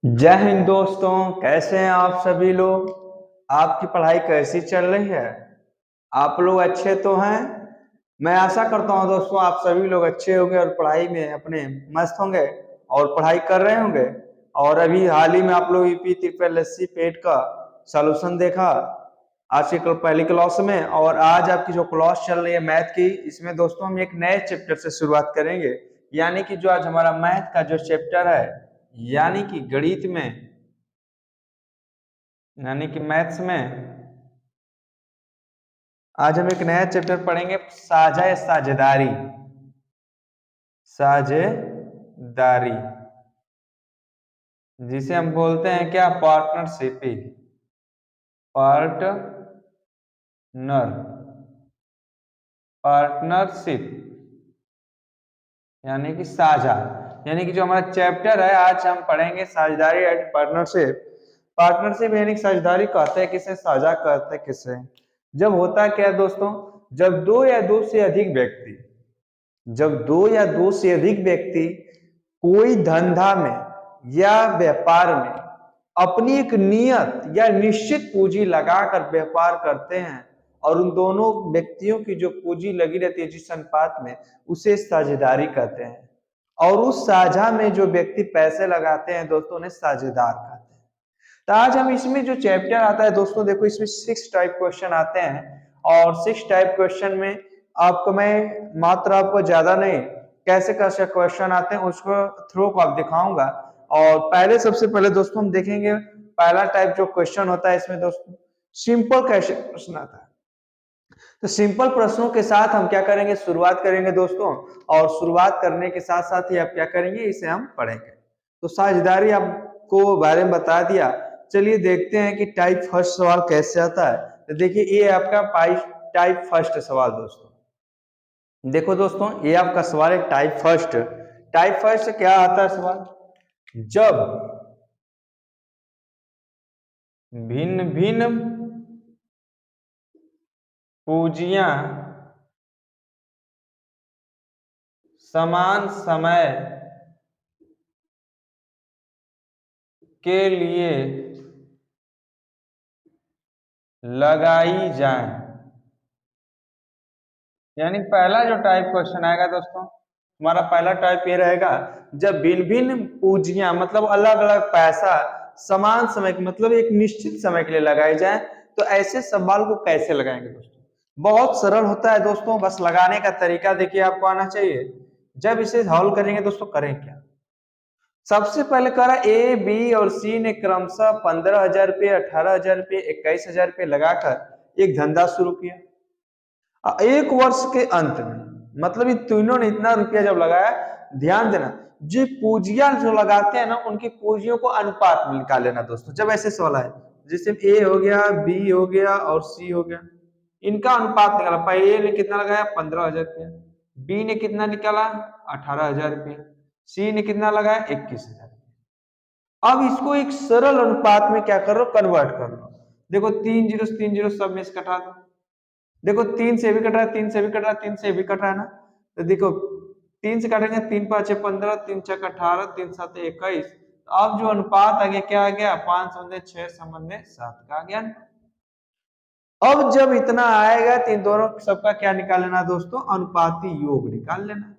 जय हिंद दोस्तों, कैसे हैं आप सभी लोग। आपकी पढ़ाई कैसी चल रही है। आप लोग अच्छे तो हैं। मैं आशा करता हूं दोस्तों आप सभी लोग अच्छे होंगे और पढ़ाई में अपने मस्त होंगे और पढ़ाई कर रहे होंगे। और अभी हाल ही में आप लोग यूपी ट्रिपल एससी पेट का सॉल्यूशन देखा आज की पहली क्लास में। और आज आपकी जो क्लास चल रही है मैथ की, इसमें दोस्तों हम एक नए चैप्टर से शुरुआत करेंगे। यानी कि जो आज हमारा मैथ का जो चैप्टर है, यानी कि गणित में, यानी कि मैथ्स में आज हम एक नया चैप्टर पढ़ेंगे, साझा या साझेदारी। साझेदारी जिसे हम बोलते हैं क्या, पार्टनरशिप। पार्टनर पार्टनरशिप यानी कि साझा। यानी कि जो हमारा चैप्टर है आज हम पढ़ेंगे साझेदारी एंड पार्टनरशिप। पार्टनरशिप यानी कि साझेदारी कहते हैं किसे, साझा कहते हैं किसे। जब होता क्या है दोस्तों, जब दो या दो से अधिक व्यक्ति जब दो या दो से अधिक व्यक्ति कोई धंधा में या व्यापार में अपनी एक नियत या निश्चित पूंजी लगाकर व्यापार करते हैं और उन दोनों व्यक्तियों की जो पूंजी लगी रहती है जिस अनुपात में, उसे साझेदारी कहते हैं। और उस साझा में जो व्यक्ति पैसे लगाते हैं दोस्तों, उन्हें साझेदार कहते हैं। तो आज हम इसमें जो चैप्टर आता है दोस्तों, देखो इसमें 6 टाइप क्वेश्चन आते हैं। और 6 टाइप क्वेश्चन में आपको मैं मात्र आपको ज्यादा नहीं, कैसे कैसे क्वेश्चन आते हैं उसको थ्रो को आप दिखाऊंगा। और पहले सबसे पहले दोस्तों हम देखेंगे पहला टाइप जो क्वेश्चन होता है इसमें दोस्तों, सिंपल कैसे प्रश्न आता है। तो सिंपल प्रश्नों के साथ हम क्या करेंगे, शुरुआत करेंगे दोस्तों। और शुरुआत करने के साथ साथ ही आप क्या करेंगे, इसे हम पढ़ेंगे। तो साझेदारी आपको बारे में बता दिया। चलिए देखते हैं कि टाइप फर्स्ट सवाल कैसे आता है। तो देखिए ये आपका टाइप फर्स्ट सवाल दोस्तों। देखो दोस्तों ये आपका सवाल है टाइप फर्स्ट क्या आता है सवाल, जब भिन्न भिन्न पूंजियां समान समय के लिए लगाई जाए। यानी पहला जो टाइप क्वेश्चन आएगा दोस्तों, हमारा पहला टाइप ये रहेगा, जब भिन्न भिन्न पूंजियां मतलब अलग अलग पैसा समान समय मतलब एक निश्चित समय के लिए लगाए जाए, तो ऐसे सवाल को कैसे लगाएंगे दोस्तों। बहुत सरल होता है दोस्तों, बस लगाने का तरीका देखिए आपको आना चाहिए। जब इसे हल करेंगे दोस्तों, करें क्या, सबसे पहले करा ए बी और सी ने क्रमशः 15,000 रुपये, 18,000 रुपये, 21,000 रुपये लगाकर एक धंधा शुरू किया। एक वर्ष के अंत में, मतलब इन तीनों ने इतना रुपया जब लगाया, ध्यान देना जो पूंजियां जो लगाते हैं ना, उनकी पूंजियों को अनुपात में निकाल लेना दोस्तों। जब ऐसे सवाल आए जैसे ए हो गया, बी हो गया और सी हो गया, इनका अनुपात निकाला। पहले ए ने कितना लगाया, 15,000 रुपया, बी ने कितना निकाला, 18,000 रुपया, सी ने कितना लगाया, 21,000। अब इसको एक सरल अनुपात में क्या कर लो, कन्वर्ट कर लो। देखो 3 जीरो सब में से कटा दो। देखो 3 से भी कट रहा है, 3 से भी कट रहा है, 3 से भी कट रहा है ना। तो देखो 3 से काटेंगे, 3 5 15, 3 6 18, 3 7 21। अब जो अनुपात आ गया क्या आ गया, 5 संबंध 6 संबंध 7 का आ गया। अब जब इतना आएगा तो इन दोनों सबका क्या निकाल लेना दोस्तों, अनुपाती योग निकाल लेना,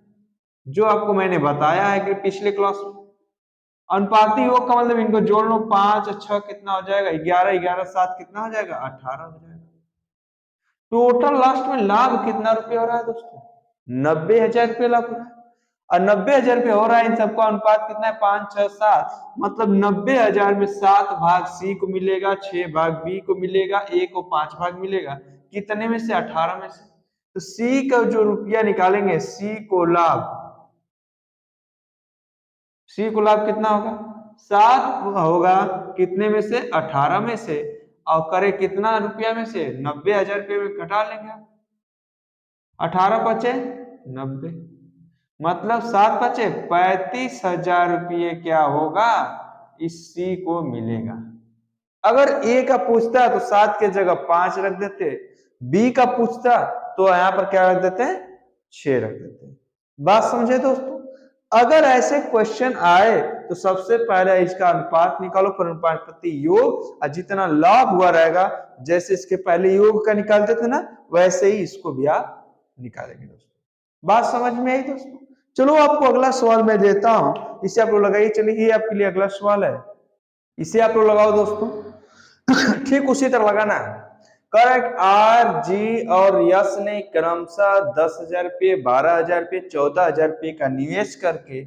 जो आपको मैंने बताया है कि पिछले क्लास में। अनुपाती योग का मतलब इनको जोड़ लो, 5 6 कितना हो जाएगा, 11 11 7 कितना हो जाएगा, 18 हो जाएगा। टोटल लास्ट में लाभ कितना रुपया हो रहा है दोस्तों, 90,000 रुपये लाभ हो रहा है। और 90,000 रुपये हो रहा है, इन सबका अनुपात कितना है, 5 6 7, मतलब 90,000 में 7 भाग सी को मिलेगा, 6 भाग बी को मिलेगा, ए को 5 भाग मिलेगा। कितने में से, 18 में से। तो सी का जो रुपया निकालेंगे, सी को लाभ कितना होगा, 7 होगा, कितने में से, 18 में से। और करे कितना रुपया में से, 90,000 रुपये में घटा लेंगे। 18 बचे 90, मतलब 7 बचे 35,000 रुपये क्या होगा, इस सी को मिलेगा। अगर ए का पूछता तो 7 के जगह 5 रख देते, बी का पूछता तो यहां पर क्या रख देते हैं, 6 रख देते। बात समझे दोस्तों। अगर ऐसे क्वेश्चन आए तो सबसे पहले इसका अनुपात निकालो, अनुपात प्रति योग, और जितना लाभ हुआ रहेगा, जैसे इसके पहले योग का निकालते थे ना, वैसे ही इसको भी आप निकालेंगे दोस्तों। बात समझ में आई दोस्तों? चलो आपको अगला सवाल मैं देता हूं, इसे आप लोग लगाइए। चलिए ये आपके लिए अगला सवाल है, इसे आप लोग लगाओ दोस्तों। ठीक उसी तरह लगाना है। करेक्ट, आर, जी और यश ने क्रमशः 10,000 रुपये, 12,000 रुपये, 14,000 रुपये का निवेश करके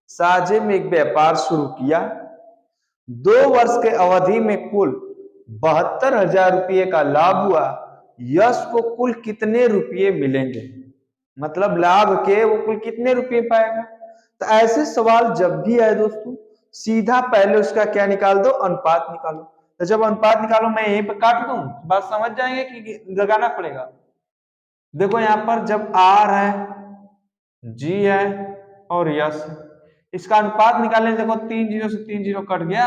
साझे में एक व्यापार शुरू किया। 2 वर्ष के अवधि में कुल 72,000 रुपये का लाभ हुआ। यश को कुल कितने रुपये मिलेंगे? मतलब लाभ के वो कुल कितने रुपये पाएगा? तो ऐसे सवाल जब भी आए दोस्तों, सीधा पहले उसका क्या निकाल दो, अनुपात निकालो। तो जब अनुपात निकालो, मैं यहीं पे काट दूं, बात समझ जाएंगे कि लगाना पड़ेगा। देखो यहां पर जब आर है, जी है और यस है, इसका अनुपात निकालने देखो 3 जीरो से 3 जीरो कट गया।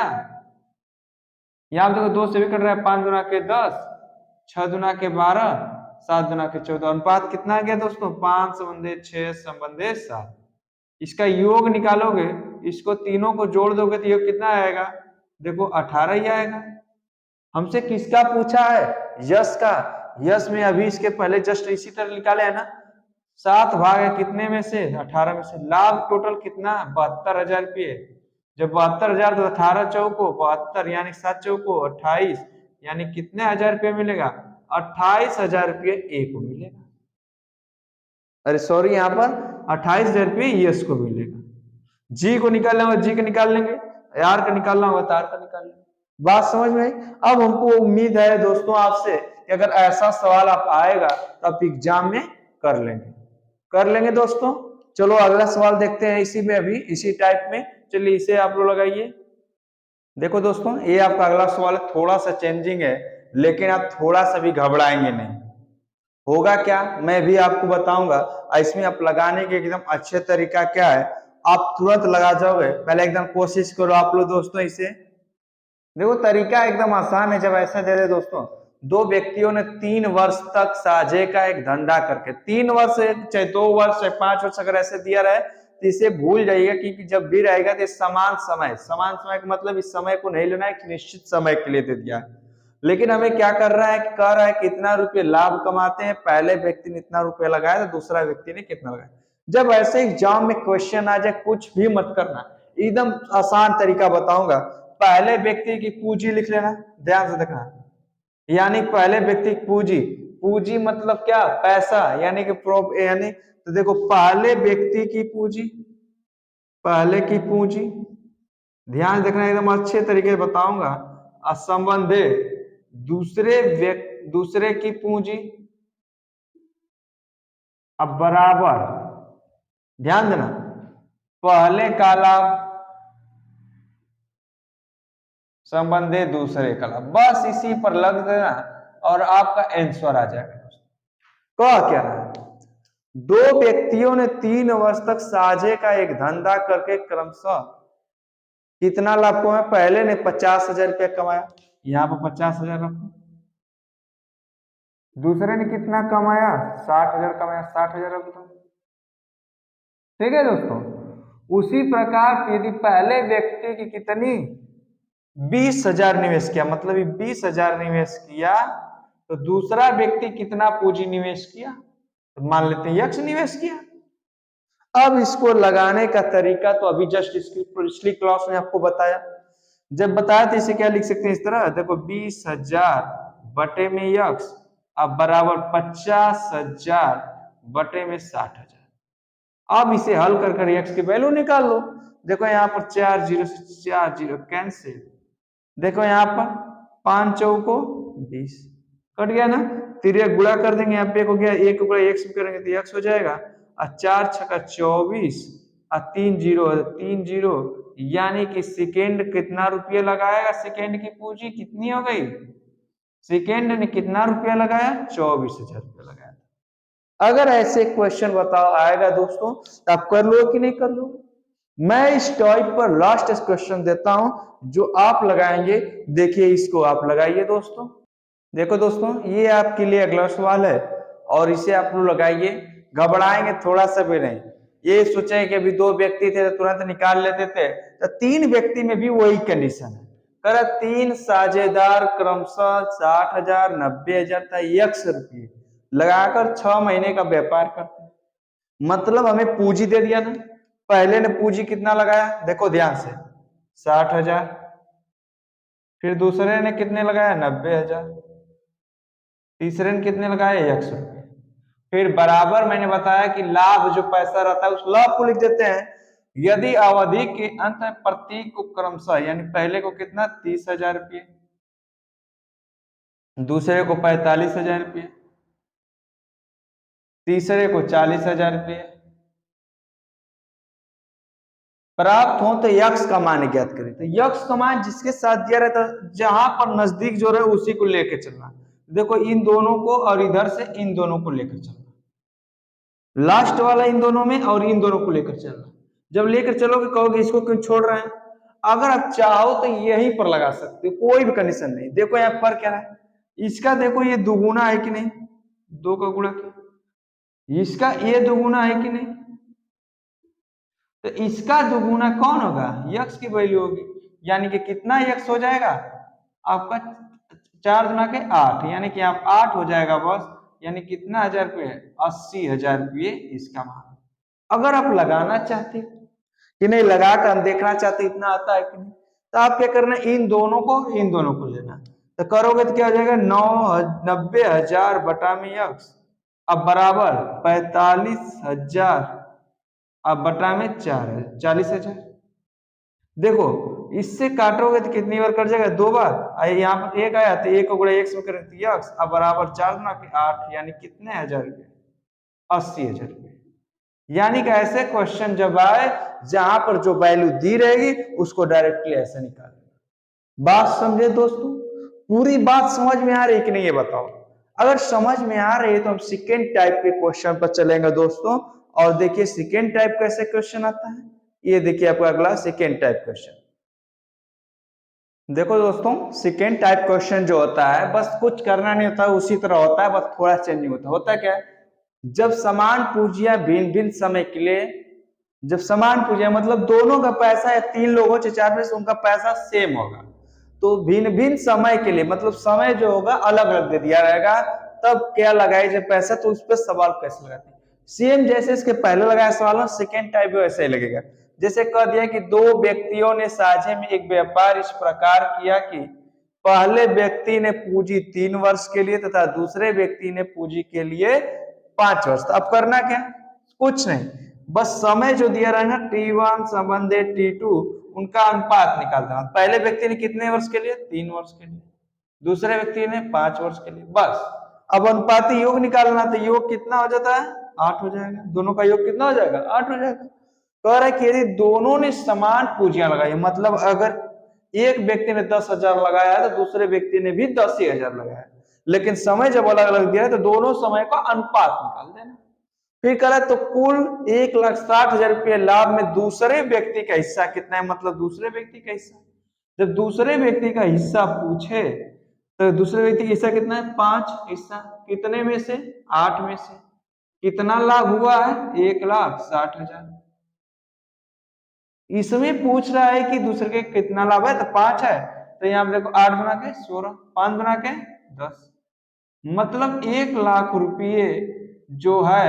यहां देखो 2 से भी कट रहा है, 5 दुना के 10, 6 दुना के 12, 7 दुना के 14। अनुपात कितना आ गया दोस्तों? 5 संबंधे 6 संबंधे 7। इसका योग निकालोगे, इसको तीनों को जोड़ दोगे तो योग कितना आएगा? देखो 18 ही आएगा। हमसे किसका पूछा है? यश का। यश में अभी इसके पहले जस्ट इसी तरह निकाले है ना, 7 भाग है कितने में से? 18 में से। लाभ टोटल कितना? 72,000 रुपये। जब 72,000 तो 18 चौको 72, यानी 7 चौको 28, यानी कितने हजार रुपये मिलेगा? 28,000 रुपये ए को मिलेगा। अरे सॉरी, यहाँ पर 28,000 रुपये यश को मिलेगा। जी को निकालना होगा, जी का निकाल लेंगे, आर का निकालना होगा तो आर का निकाल लेंगे। बात समझ में आई? अब हमको उम्मीद है दोस्तों आपसे कि अगर ऐसा सवाल आप आएगा तो आप एग्जाम में कर लेंगे दोस्तों। चलो अगला सवाल देखते हैं, इसी में अभी इसी टाइप में। चलिए इसे आप लोग लगाइए। देखो दोस्तों, ये आपका अगला सवाल है, थोड़ा सा चेंजिंग है, लेकिन आप थोड़ा सा भी घबराएंगे नहीं। होगा क्या, मैं भी आपको बताऊंगा। इसमें आप लगाने के एकदम अच्छे तरीका क्या है, आप तुरंत लगा जाओगे। पहले एकदम कोशिश करो आप लोग दोस्तों इसे। देखो तरीका एकदम आसान है। जब ऐसा दे दे दोस्तों, 2 व्यक्तियों ने 3 वर्ष तक साझे का एक धंधा करके, 3 वर्ष चाहे 2 वर्ष चाहे 5 वर्ष अगर ऐसे दिया रहे तो इसे भूल जाइएगा, क्योंकि जब भी रहेगा तो समान समय का मतलब इस समय को नहीं लेना, एक निश्चित समय के लिए दे दिया। लेकिन हमें क्या कर रहा है, कह रहा है कितना रुपये लाभ कमाते हैं, पहले व्यक्ति ने इतना रुपया लगाया तो दूसरा व्यक्ति ने कितना लगाया। जब ऐसे एग्जाम में क्वेश्चन आ जाए, कुछ भी मत करना, एकदम आसान तरीका बताऊंगा। पहले व्यक्ति की पूंजी लिख लेना, ध्यान से देखना। यानी पहले व्यक्ति की पूंजी, पूंजी मतलब क्या? पैसा, यानी कि यानी तो देखो पहले व्यक्ति की पूंजी, पहले की पूंजी, ध्यान देखना एकदम अच्छे तरीके से बताऊंगा। असंबंधे दूसरे की पूंजी, अब बराबर, ध्यान देना, पहले का लाभ संबंधे दूसरे का लाभ। बस इसी पर लग देना और आपका आंसर आ जाएगा। कह क्या रहा है? 2 व्यक्तियों ने 3 वर्ष तक साझे का एक धंधा करके क्रमशः कितना लाभ कमाया? पहले ने 50,000 रुपया कमाया, यहां पर 50,000 रखो। दूसरे ने कितना कमाया? 60,000 कमाया, 60,000 रख दो। ठीक है दोस्तों। उसी प्रकार यदि पहले व्यक्ति की कितनी 20,000 निवेश किया, मतलब 20,000 निवेश किया, तो दूसरा व्यक्ति कितना पूंजी निवेश किया? तो मान लेते हैं यक्ष निवेश किया। अब इसको लगाने का तरीका तो अभी जस्ट इसकी पिछली क्लास में आपको बताया। जब बताया तो इसे क्या लिख सकते हैं इस तरह, देखो 20,000 बटे में यक्ष, अब बराबर 50,000 बटे में 60,000। अब इसे हल कर यक्ष की वैल्यू निकाल लो। देखो यहाँ पर 4 जीरो से 4 जीरो कैंसिल। देखो यहाँ पर 5 चौको 20, कट गया ना। तिरक गुणा कर देंगे, यहाँ पे एक हो गया, एक गुणा एक से करेंगे तो x हो जाएगा, और 4 छक्का 24, और 3 जीरो 3 जीरो, यानी कि सेकेंड कितना रुपया लगाएगा? सेकेंड की पूंजी कितनी हो गई? सेकेंड ने कितना रुपया लगाया? 24,000 रुपया लगाया। अगर ऐसे क्वेश्चन बताओ आएगा दोस्तों तो आप कर लो कि नहीं कर लो? मैं इस टॉपिक पर लास्ट क्वेश्चन देता हूं जो आप लगाएंगे। देखिए इसको आप लगाइए दोस्तों। देखो दोस्तों, ये आपके लिए अगला सवाल है और इसे आप लोग लगाइए, घबराएंगे थोड़ा सा भी नहीं। ये सोचे कि अभी 2 व्यक्ति थे तो तुरंत निकाल लेते थे, तो 3 व्यक्ति में भी वही कंडीशन है। कर 3 साझेदार क्रमशः 60,000, 90,000 था x रुपये लगाकर 6 महीने का व्यापार करते हैं। मतलब हमें पूंजी दे दिया ना, पहले ने पूंजी कितना लगाया देखो ध्यान से 60,000, फिर दूसरे ने कितने लगाया 90,000, तीसरे ने कितने लगाए 100 रुपये। फिर बराबर मैंने बताया कि लाभ जो पैसा रहता है उस लाभ को लिख देते हैं। यदि अवधि के अंत में प्रत्येक को क्रमशः यानी पहले को कितना 30,000 रुपये, दूसरे को 45,000 रुपये, तीसरे को 40,000 रुपये प्राप्त हो तो यक्स का मान ज्ञात करें। तो यक्स का मान जिसके साथ दिया रहता है जहां पर नजदीक जो रहे उसी को लेकर चलना। देखो इन दोनों को और इधर से इन दोनों को लेकर चलना, लास्ट वाला इन दोनों में और इन दोनों को लेकर चलना। जब लेकर चलोगे कहोगे इसको क्यों छोड़ रहे हैं, अगर आप चाहो तो यहीं पर लगा सकते हो, कोई भी कंडीशन नहीं। देखो यहाँ पर क्या है, इसका देखो ये दुगुना है कि नहीं, 2 का गुणा किया, इसका ये दुगुना है कि नहीं, तो इसका दुगुना कौन होगा यक्स की वैल्यू होगी। यानी कि कितना यक्स हो जाएगा आपका 4 गुना के 8, यानी कि आप 8 हो जाएगा बस। यानी कितना 1000 रुपये 80,000 रुपये इसका मान। अगर आप लगाना चाहते कि नहीं लगा कर देखना चाहते इतना आता है कि नहीं, तो आप क्या करना इन दोनों को लेना। तो करोगे तो क्या हो जाएगा 90,000 बटा में यक्स अब बराबर 45,000 अब बटा में 40,000। देखो इससे काटोगे तो कितनी बार कट जाएगा 2 बार, यहाँ पर 1 आया तो 1 को गुणा 1 से करें यक्स अब बराबर 4 गुना के 8 यानी कितने 1000 रुपये 80,000 रुपये। यानी कि ऐसे क्वेश्चन जब आए जहां पर जो वैल्यू दी रहेगी उसको डायरेक्टली ऐसे निकालना। बात समझे दोस्तों, पूरी बात समझ में आ रही कि नहीं ये बताओ। अगर समझ में आ रही है तो हम सेकेंड टाइप के क्वेश्चन पर चलेंगे दोस्तों। और देखिए सेकेंड टाइप कैसे क्वेश्चन आता है, ये देखिए आपका अगला सेकेंड टाइप क्वेश्चन। देखो दोस्तों सेकेंड टाइप क्वेश्चन जो होता है बस कुछ करना नहीं होता, उसी तरह होता है, बस थोड़ा चेंज नहीं होता। होता क्या है, जब समान पूंजियां भिन्न भिन्न समय के लिए, जब समान पूंजियां मतलब दोनों का पैसा या 3 लोगों से 4 में से उनका पैसा सेम होगा, तो भिन्न भिन्न समय के लिए मतलब समय जो होगा अलग अलग दे दिया रहेगा, तब क्या लगाए जब पैसा, तो उस पर सवाल कैसे लगाते हैं। सेम जैसे इसके पहले लगाया सवाल सेकेंड टाइप में वैसे ही लगेगा। जैसे कह दिया कि 2 व्यक्तियों ने साझे में एक व्यापार इस प्रकार किया कि पहले व्यक्ति ने पूंजी 3 वर्ष के लिए तथा दूसरे व्यक्ति ने पूंजी के लिए 5 वर्ष। अब करना क्या, कुछ नहीं, बस समय जो दिया रहेगा T1 संबंधे T2 उनका अनुपात निकालना। पहले व्यक्ति ने कितने वर्ष के लिए 3 वर्ष के लिए, दूसरे व्यक्ति ने 5 वर्ष के लिए, बस। अब अनुपाती योग निकालना, तो योग कितना हो जाता है 8 हो जाएगा, दोनों का योग कितना हो जाएगा 8 हो जाएगा। कह रहा है कि यदि दोनों ने समान पूंजियां लगाई, मतलब अगर एक व्यक्ति ने 10,000 लगाया है तो दूसरे व्यक्ति ने भी 10,000 लगाया, लेकिन समय जब अलग अलग दिया है तो दोनों समय का अनुपात निकाल देना। फिर कह रहा है तो कुल 1,60,000 रुपये लाभ में दूसरे व्यक्ति का हिस्सा कितना है, मतलब दूसरे व्यक्ति का हिस्सा। जब दूसरे व्यक्ति का हिस्सा पूछे तो दूसरे व्यक्ति का हिस्सा कितना है 5 हिस्सा, कितने में से 8 में से। कितना लाभ हुआ है 1,60,000। इसमें पूछ रहा है कि दूसरे के कितना लाभ है, तो 5 है, तो यहाँ देखो 8 बना के 16, 5 बना के 10, मतलब 1,00,000 रुपये जो है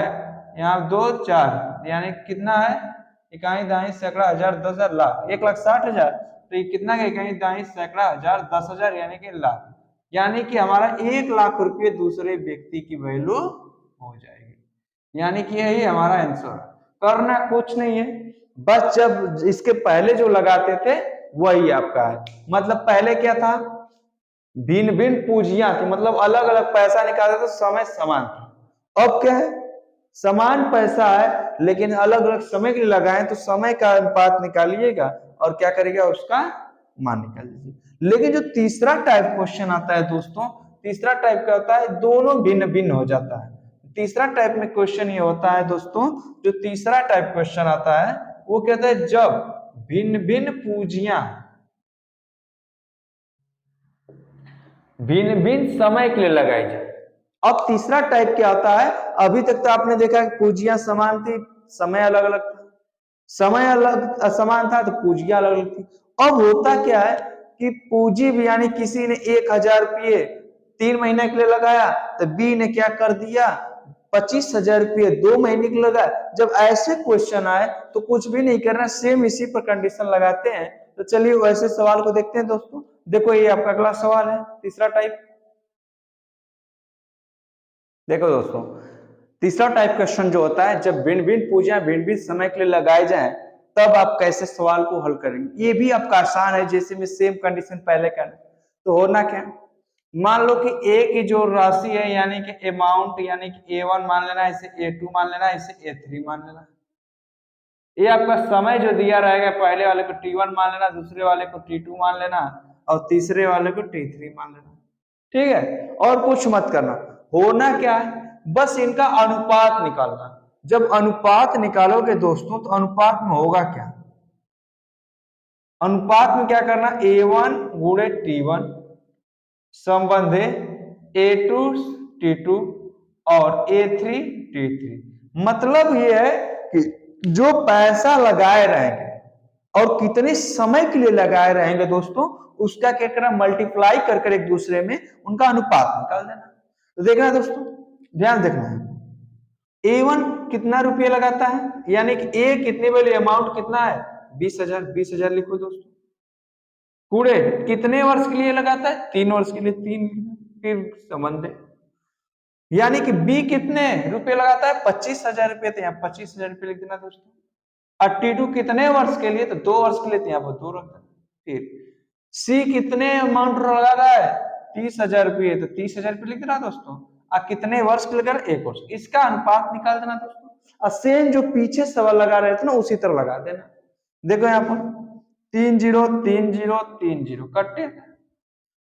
यहाँ 2 4 यानी कितना है इकाई दाई सैकड़ा हजार 10,000 लाख 1,60,000, तो ये कितना का इकाई दाई सैकड़ा हजार 10,000 यानी कि लाख, यानी कि हमारा 1,00,000 रुपये दूसरे व्यक्ति की वैल्यू हो जाएगी। यानी कि यही हमारा आंसर। करना कुछ नहीं है, बस जब इसके पहले जो लगाते थे वही आपका है। मतलब पहले क्या था भिन्न भिन्न पूंजियां थी, मतलब अलग अलग पैसा निकालते तो समय समान था। अब क्या है समान पैसा है लेकिन अलग अलग समय के लिए लगाए तो समय का अनुपात निकालिएगा और क्या करेगा उसका मान निकाल लीजिए। लेकिन जो तीसरा टाइप क्वेश्चन आता है दोस्तों, तीसरा टाइप क्या होता है दोनों भिन्न भिन्न हो जाता है। तीसरा टाइप में क्वेश्चन ये होता है दोस्तों, जो तीसरा टाइप क्वेश्चन आता है वो कहता है जब भिन्न भिन्न पूंजियां भिन्न भिन्न समय के लिए लगाई जाए। अब तीसरा टाइप क्या होता है, अभी तक तो आपने देखा कि पूंजियां समान थी, समय अलग अलग था, समय अलग समान था तो पूंजियां अलग अलग थी। अब होता क्या है कि पूंजी भी यानी किसी ने 1,000 रुपये 3 महीने के लिए लगाया तो बी ने क्या कर दिया 25,000 रुपये 2 महीने के लिए लगाया। जब ऐसे क्वेश्चन आए तो कुछ भी नहीं करना, सेम इसी पर कंडीशन लगाते हैं। तो चलिए वैसे सवाल को देखते हैं दोस्तों। देखो ये आपका अगला सवाल है, तीसरा टाइप। देखो दोस्तों, तीसरा टाइप क्वेश्चन जो होता है जब भिन्न भिन्न पूंजियां भिन्न भिन्न समय के लिए लगाए जाएं तब आप कैसे सवाल को हल करेंगे। ये भी आपका आसान है, जैसे मैं सेम कंडीशन पहले कर। तो होना क्या, मान लो कि ए की जो राशि है यानी कि अमाउंट यानी कि A1 मान लेना, इसे A2 मान लेना, इसे A3 मान लेना। ये आपका समय जो दिया रहेगा पहले वाले को T1 मान लेना, दूसरे वाले को T2 मान लेना और तीसरे वाले को T3 मान लेना। ठीक है, और कुछ मत करना। होना क्या है, बस इनका अनुपात निकालना। जब अनुपात निकालोगे दोस्तों तो अनुपात में होगा क्या, अनुपात में क्या करना, A1 गुणे T1 संबंधे A2 T2 और A3 T3। मतलब ये है कि जो पैसा लगाए रहेंगे और कितने समय के लिए लगाए रहेंगे दोस्तों, उसका क्या करना, मल्टीप्लाई कर एक दूसरे में उनका अनुपात निकाल देना। तो देखना दोस्तों, ध्यान देखना है, A1 कितना रुपये लगाता है यानी कि ए कितने वाले अमाउंट कितना है 20,000, 20,000 लिखो दोस्तों, गुणे कितने वर्ष के लिए लगाता है 3 वर्ष के लिए, 3 फिर संबंध यानी कि बी कितने रुपए लगाता है 25,000 रुपये, तो यहाँ 25,000 रुपये लिख देना दोस्तों। और T2 कितने वर्ष के लिए, तो 2 वर्ष के लिए, तो यहाँ पर 2 रख देना। फिर सी कितने अमाउंट लगा रहा है 30,000 रुपये, तो 30,000 रुपये लिख देना दोस्तों। और कितने वर्ष के लिए, 1 वर्ष, इसका अनुपात निकाल देना दोस्तों। और सेम जो पीछे सवाल लगा रहे थे ना उसी तरह लगा देना। देखो यहाँ पर 3 0 3 0 3 0 कटे।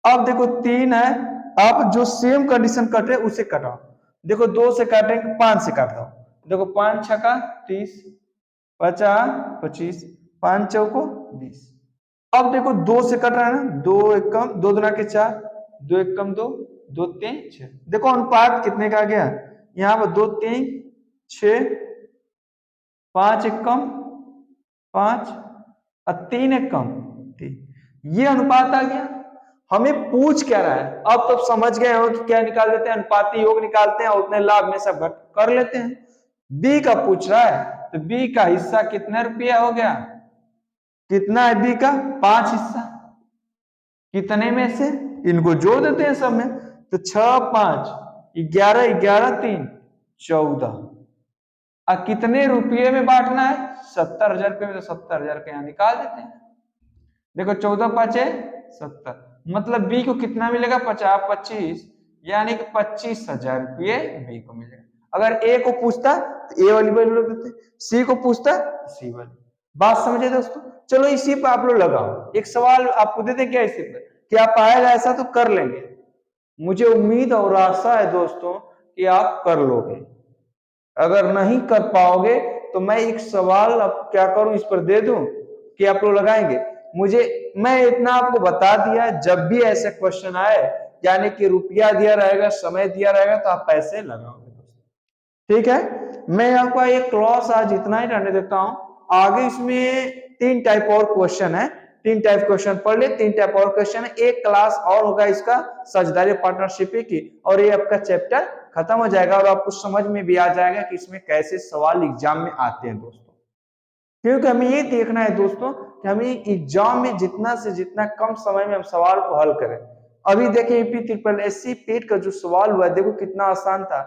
अब देखो 3 है, अब जो सेम कंडीशन कटे उसे कटाओ। देखो 2 से काटेंगे 5 से काट दो। देखो 5 छका 30, 50 25, 5 चौको 20। अब देखो 2 से कट रहा है ना, 2 एक कम 2 दुना के 4, 2 एक कम 2, 2 3 6। देखो अनुपात कितने का आ गया, यहाँ पर 2 3 6, 5 एक कम 5 और 3 एक कम 3, ये अनुपात आ गया। हमें पूछ क्या रहा है, अब तो समझ गए हो कि क्या निकाल देते हैं, अनुपाती योग निकालते हैं और उतने लाभ में सब घट कर लेते हैं। बी का पूछ रहा है तो बी का हिस्सा कितने रुपया हो गया, कितना है बी का 5 हिस्सा, कितने में से इनको जोड़ देते हैं सब में, तो 6 5 11 11 3 14। और कितने रुपये में बांटना है 70,000 रुपये में, तो 70,000 का यहाँ निकाल देते हैं। देखो 14 5 70, मतलब बी को कितना मिलेगा 50 25 यानी कि 25,000 रुपये बी को मिलेगा। अगर ए को पूछता तो ए वाली वैल्यू रख देते, सी को पूछता सी वाली। बात समझे दोस्तों, चलो इसी पर आप लोग लगाओ। एक सवाल आपको देते क्या इसी पर, क्या पाएगा ऐसा तो कर लेंगे। मुझे उम्मीद और आशा है दोस्तों कि आप कर लोगे। अगर नहीं कर पाओगे तो मैं एक सवाल अब क्या करूं इस पर दे दूं कि आप लोग लगाएंगे। मैं इतना आपको बता दिया, जब भी ऐसे क्वेश्चन आए यानी कि रुपया दिया रहेगा समय दिया रहेगा तो आप पैसे लगाओगे दोस्तों। ठीक है, मैं आपका एक क्लास आज इतना ही रहने देता हूं। आगे इसमें 3 टाइप और क्वेश्चन है, 3 टाइप क्वेश्चन पढ़ ले, 3 टाइप और क्वेश्चन है। एक क्लास और होगा इसका साझेदारी पार्टनरशिप की, और ये आपका चैप्टर खत्म हो जाएगा और आपको समझ में भी आ जाएगा कि इसमें कैसे सवाल एग्जाम में आते हैं दोस्तों। क्योंकि हमें ये देखना है दोस्तों कि हमें एग्जाम में जितना से जितना कम समय में हम सवाल को हल करें। अभी देखिए यूपी पेट का जो सवाल हुआ देखो कितना आसान था।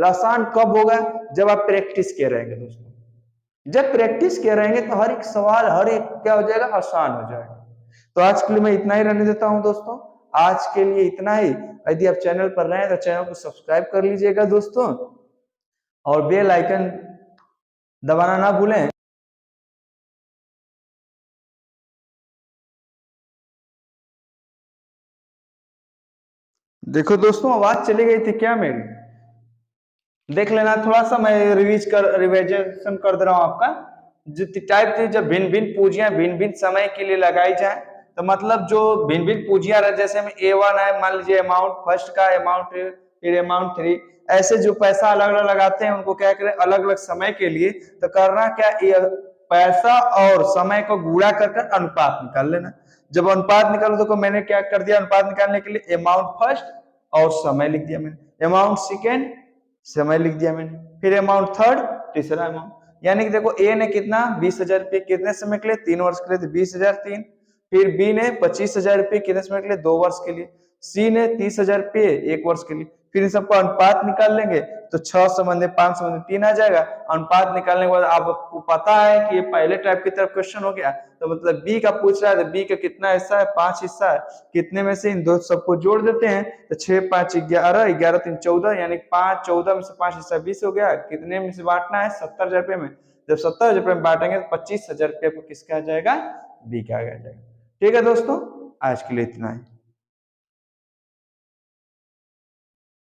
आसान कब होगा, जब आप प्रैक्टिस किए रहेंगे दोस्तों। जब प्रैक्टिस किए रहेंगे तो हर एक सवाल हर एक क्या हो जाएगा, आसान हो जाएगा। तो आज के लिए मैं इतना ही रहने देता हूं दोस्तों, आज के लिए इतना ही। यदि आप चैनल पर रहे तो चैनल को सब्सक्राइब कर लीजिएगा दोस्तों, और बेल आइकन दबाना ना भूलें। देखो दोस्तों आवाज चली गई थी क्या मेरी, देख लेना थोड़ा सा, मैं रिविजन कर दे रहा हूं आपका। जो टाइप थी, जब भिन्न भिन्न पूंजियां भिन्न भिन्न समय के लिए लगाई जाए, तो मतलब जो भिन्न भिन्न पूंजियां रहे, जैसे में A1 है, मान लीजिए अमाउंट फर्स्ट का अमाउंट, फिर अमाउंट 3, ऐसे जो पैसा अलग अलग लगाते हैं उनको क्या करें, अलग अलग समय के लिए, तो करना क्या, ये पैसा और समय को गुणा कर अनुपात निकाल लेना। जब अनुपात निकालो, देखो मैंने क्या कर दिया, अनुपात निकालने के लिए अमाउंट फर्स्ट और समय लिख दिया मैंने, अमाउंट सेकेंड समय लिख दिया मैंने, फिर अमाउंट थर्ड तीसरा अमाउंट। यानी कि देखो ए ने कितना 20,000 रुपये कितने समय के लिए, 3 वर्ष के लिए, तो 20,000 3। फिर बी ने 25,000 रुपये कितने समय के लिए, 2 वर्ष के लिए। सी ने 30,000 रुपये 1 वर्ष के लिए। फिर इन सबको अनुपात निकाल लेंगे तो 6 संबंधी 5 संबंधी 3 आ जाएगा। अनुपात निकालने के बाद आपको पता है कि ये पहले टाइप की तरफ क्वेश्चन हो गया, तो मतलब बी का पूछ रहा है, तो बी का कितना हिस्सा है, 5 हिस्सा है। कितने में से इन दो सबको जोड़ देते हैं, तो 6 5 11, 11 3 14, यानी 5 14 में से 5 हिस्सा 20 हो गया। कितने में से बांटना है, 70,000 रुपये में। जब 70,000 रुपये में बांटेंगे तो 25,000 रुपये को किसका आ जाएगा, बी का आ जाएगा। ठीक है दोस्तों, आज के लिए इतना ही।